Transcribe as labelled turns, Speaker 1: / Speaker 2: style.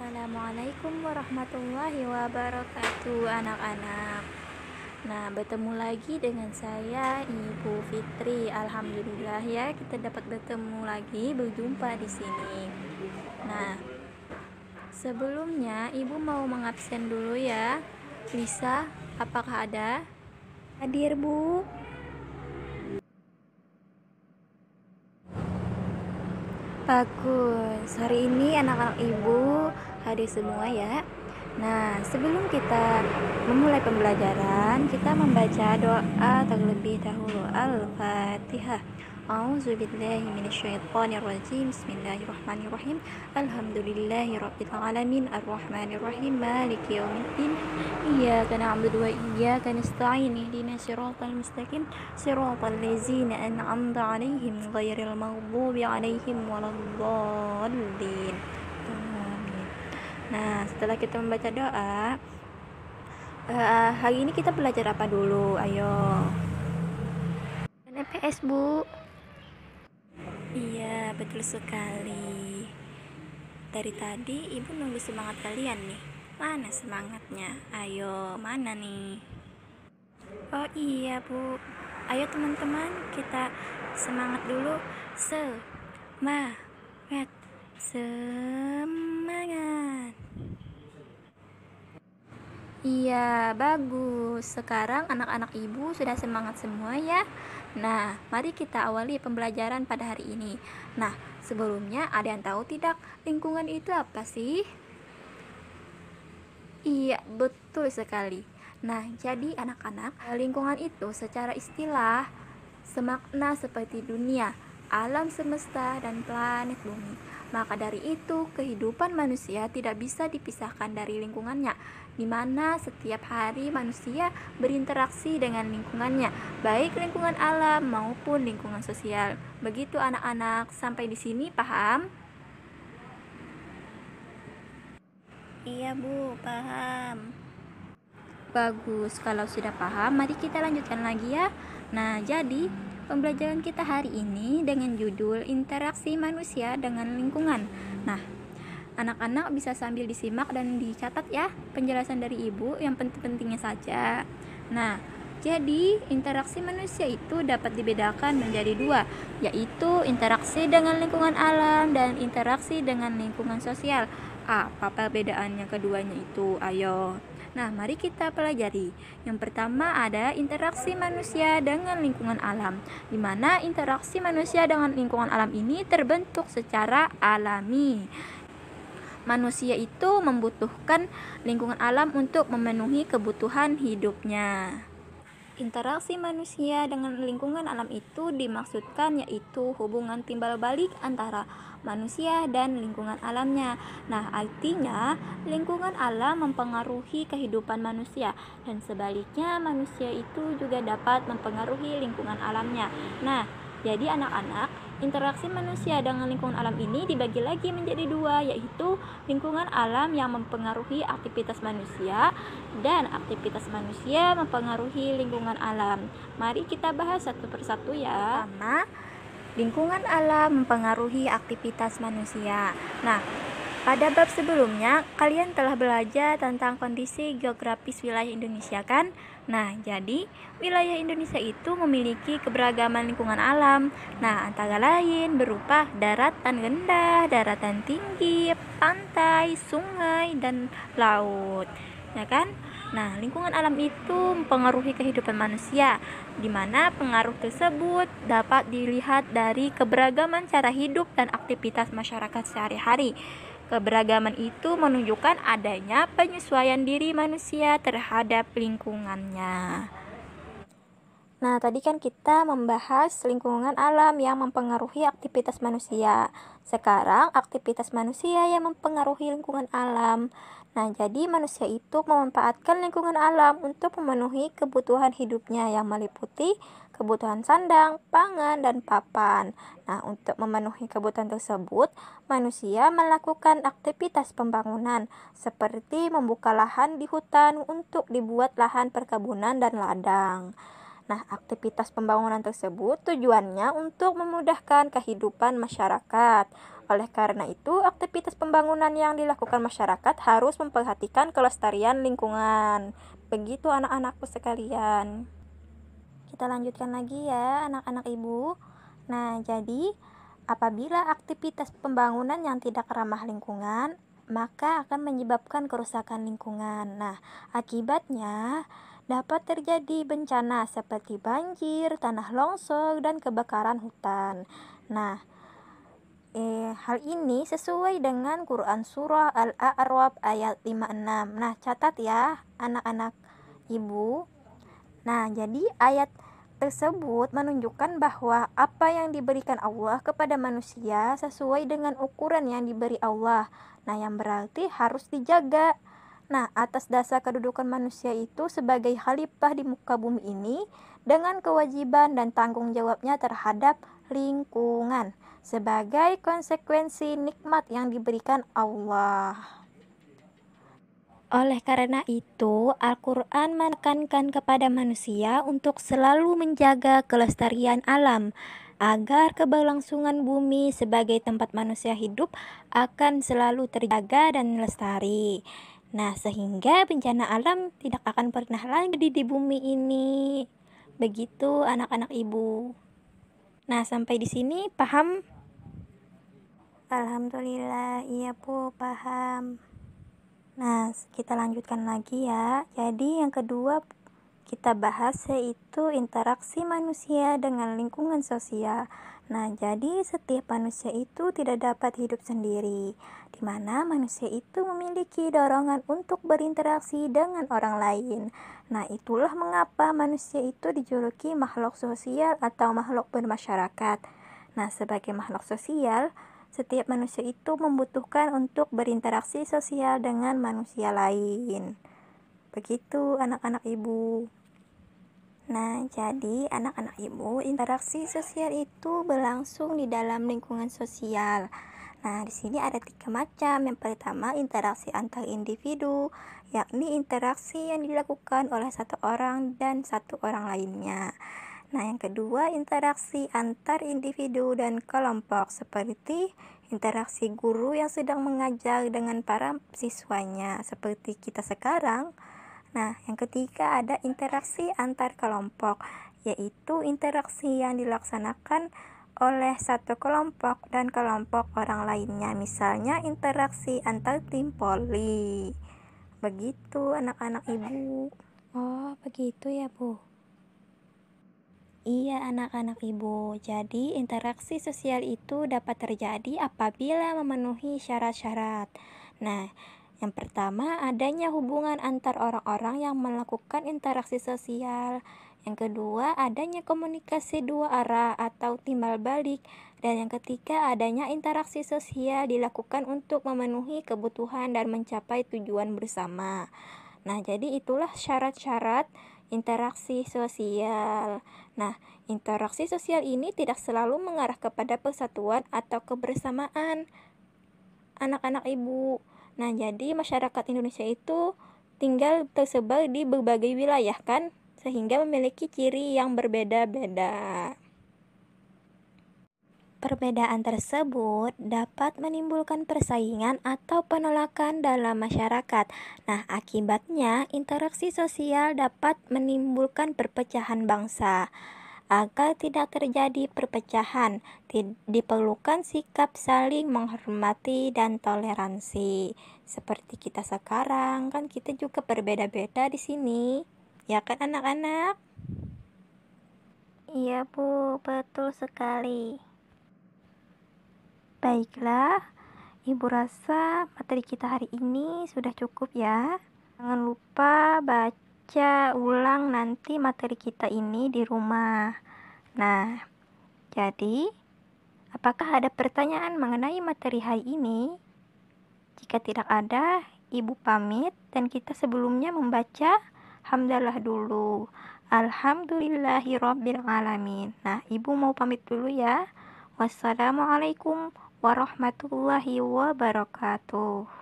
Speaker 1: Assalamualaikum warahmatullahi wabarakatuh, anak-anak. Nah, bertemu lagi dengan saya Ibu Fitri. Alhamdulillah ya, kita dapat bertemu lagi, berjumpa di sini. Nah, sebelumnya Ibu mau mengabsen dulu ya. Lisa, apakah ada? Hadir, Bu. Bagus. Hari ini anak-anak Ibu hadir semua ya. Nah, sebelum kita memulai pembelajaran, kita membaca doa terlebih dahulu. Al-Fatihah. A'udzubillahi minasyaitonirrajim. Bismillahirrahmanirrahim. Alhamdulillahirabbil alamin arrahmanirrahim maliki yaumiddin. Iyyaka na'budu wa iyyaka nasta'in. Ihdinas siratal mustaqim siratal ladzina an'amta 'alaihim ghairil maghdubi 'alaihim waladdallin. Amin. Nah, setelah kita membaca doa, hari ini kita belajar apa dulu? Ayo. NPS, Bu. Iya, betul sekali. Dari tadi Ibu nunggu semangat kalian nih. Mana semangatnya? Ayo, mana nih? Oh iya, Bu. Ayo teman-teman, kita semangat dulu. Semangat. Semangat. Iya, bagus. Sekarang anak-anak Ibu sudah semangat semua ya. Nah, mari kita awali pembelajaran pada hari ini. Nah, sebelumnya ada yang tahu tidak lingkungan itu apa sih? Iya, betul sekali. Nah, jadi anak-anak, lingkungan itu secara istilah semakna seperti dunia, alam semesta, dan planet bumi. Maka dari itu, kehidupan manusia tidak bisa dipisahkan dari lingkungannya, di mana setiap hari manusia berinteraksi dengan lingkungannya, baik lingkungan alam maupun lingkungan sosial. Begitu anak-anak, sampai di sini paham? Iya, Bu, paham. Bagus, kalau sudah paham, mari kita lanjutkan lagi ya. Nah, jadi pembelajaran kita hari ini dengan judul Interaksi Manusia dengan Lingkungan. Nah, anak-anak bisa sambil disimak dan dicatat ya penjelasan dari Ibu yang penting-pentingnya saja. Nah, jadi interaksi manusia itu dapat dibedakan menjadi dua, yaitu interaksi dengan lingkungan alam dan interaksi dengan lingkungan sosial. Apa perbedaannya keduanya itu? Ayo. Nah, mari kita pelajari. Yang pertama ada interaksi manusia dengan lingkungan alam, di mana interaksi manusia dengan lingkungan alam ini terbentuk secara alami. Manusia itu membutuhkan lingkungan alam untuk memenuhi kebutuhan hidupnya. Interaksi manusia dengan lingkungan alam itu dimaksudkan yaitu hubungan timbal balik antara manusia dan lingkungan alamnya. Nah, artinya lingkungan alam mempengaruhi kehidupan manusia dan sebaliknya manusia itu juga dapat mempengaruhi lingkungan alamnya. Nah, jadi anak-anak, interaksi manusia dengan lingkungan alam ini dibagi lagi menjadi dua, yaitu lingkungan alam yang mempengaruhi aktivitas manusia dan aktivitas manusia mempengaruhi lingkungan alam. Mari kita bahas satu persatu ya. Pertama, lingkungan alam mempengaruhi aktivitas manusia. Nah, pada bab sebelumnya, kalian telah belajar tentang kondisi geografis wilayah Indonesia kan? Nah, jadi wilayah Indonesia itu memiliki keberagaman lingkungan alam. Nah, antara lain berupa daratan rendah, daratan tinggi, pantai, sungai, dan laut. Ya kan? Nah, lingkungan alam itu mempengaruhi kehidupan manusia, di mana pengaruh tersebut dapat dilihat dari keberagaman cara hidup dan aktivitas masyarakat sehari-hari. Keberagaman itu menunjukkan adanya penyesuaian diri manusia terhadap lingkungannya. Nah, tadi kan kita membahas lingkungan alam yang mempengaruhi aktivitas manusia. Sekarang aktivitas manusia yang mempengaruhi lingkungan alam. Nah, jadi manusia itu memanfaatkan lingkungan alam untuk memenuhi kebutuhan hidupnya yang meliputi kebutuhan sandang, pangan, dan papan. Nah, untuk memenuhi kebutuhan tersebut, manusia melakukan aktivitas pembangunan seperti membuka lahan di hutan untuk dibuat lahan perkebunan dan ladang. Nah, aktivitas pembangunan tersebut tujuannya untuk memudahkan kehidupan masyarakat. Oleh karena itu, aktivitas pembangunan yang dilakukan masyarakat harus memperhatikan kelestarian lingkungan. Begitu anak-anakku sekalian. Kita lanjutkan lagi ya anak-anak ibu. Nah, jadi apabila aktivitas pembangunan yang tidak ramah lingkungan, maka akan menyebabkan kerusakan lingkungan. Nah, akibatnya dapat terjadi bencana seperti banjir, tanah longsor, dan kebakaran hutan. Nah, hal ini sesuai dengan Quran Surah Al-A'raf ayat 56. Nah, catat ya anak-anak ibu. Nah, jadi ayat tersebut menunjukkan bahwa apa yang diberikan Allah kepada manusia sesuai dengan ukuran yang diberi Allah. Nah, yang berarti harus dijaga. Nah, atas dasar kedudukan manusia itu sebagai khalifah di muka bumi ini dengan kewajiban dan tanggung jawabnya terhadap lingkungan sebagai konsekuensi nikmat yang diberikan Allah. Oleh karena itu, Al-Quran menekankan kepada manusia untuk selalu menjaga kelestarian alam, agar keberlangsungan bumi sebagai tempat manusia hidup akan selalu terjaga dan lestari. Nah, sehingga bencana alam tidak akan pernah lagi di bumi ini. Begitu anak-anak ibu. Nah, sampai di sini paham? Alhamdulillah, iya Bu, paham. Nah, kita lanjutkan lagi ya. Jadi yang kedua kita bahas yaitu interaksi manusia dengan lingkungan sosial. Nah, jadi setiap manusia itu tidak dapat hidup sendiri, di mana manusia itu memiliki dorongan untuk berinteraksi dengan orang lain. Nah, itulah mengapa manusia itu dijuluki makhluk sosial atau makhluk bermasyarakat. Nah, sebagai makhluk sosial, setiap manusia itu membutuhkan untuk berinteraksi sosial dengan manusia lain. Begitu anak-anak ibu. Nah, jadi anak-anak ibu, interaksi sosial itu berlangsung di dalam lingkungan sosial. Nah, di sini ada 3 macam. Yang pertama, interaksi antar individu, yakni interaksi yang dilakukan oleh satu orang dan satu orang lainnya. Nah, yang kedua, interaksi antar individu dan kelompok, seperti interaksi guru yang sedang mengajar dengan para siswanya, seperti kita sekarang. Nah, yang ketiga ada interaksi antar kelompok, yaitu interaksi yang dilaksanakan oleh satu kelompok dan kelompok orang lainnya, misalnya interaksi antar tim poli. Begitu anak-anak ibu. Oh, begitu ya Bu. Iya anak-anak ibu, jadi interaksi sosial itu dapat terjadi apabila memenuhi syarat-syarat. Nah, yang pertama adanya hubungan antar orang-orang yang melakukan interaksi sosial. Yang kedua adanya komunikasi dua arah atau timbal balik. Dan yang ketiga adanya interaksi sosial dilakukan untuk memenuhi kebutuhan dan mencapai tujuan bersama. Nah, jadi itulah syarat-syarat interaksi sosial. Nah, interaksi sosial ini tidak selalu mengarah kepada persatuan atau kebersamaan anak-anak ibu. Nah, jadi masyarakat Indonesia itu tinggal tersebar di berbagai wilayah kan, sehingga memiliki ciri yang berbeda-beda. Perbedaan tersebut dapat menimbulkan persaingan atau penolakan dalam masyarakat. Nah, akibatnya interaksi sosial dapat menimbulkan perpecahan bangsa. Agar tidak terjadi perpecahan, diperlukan sikap saling menghormati dan toleransi. Seperti kita sekarang, kan kita juga berbeda-beda di sini. Ya kan anak-anak? Iya Bu, betul sekali. Baiklah, Ibu rasa materi kita hari ini sudah cukup ya. Jangan lupa baca ulang nanti materi kita ini di rumah. Nah, jadi apakah ada pertanyaan mengenai materi hari ini? Jika tidak ada, Ibu pamit dan kita sebelumnya membaca hamdalah dulu. Alhamdulillahirabbil alamin. Nah, Ibu mau pamit dulu ya. Wassalamualaikum warahmatullahi wabarakatuh.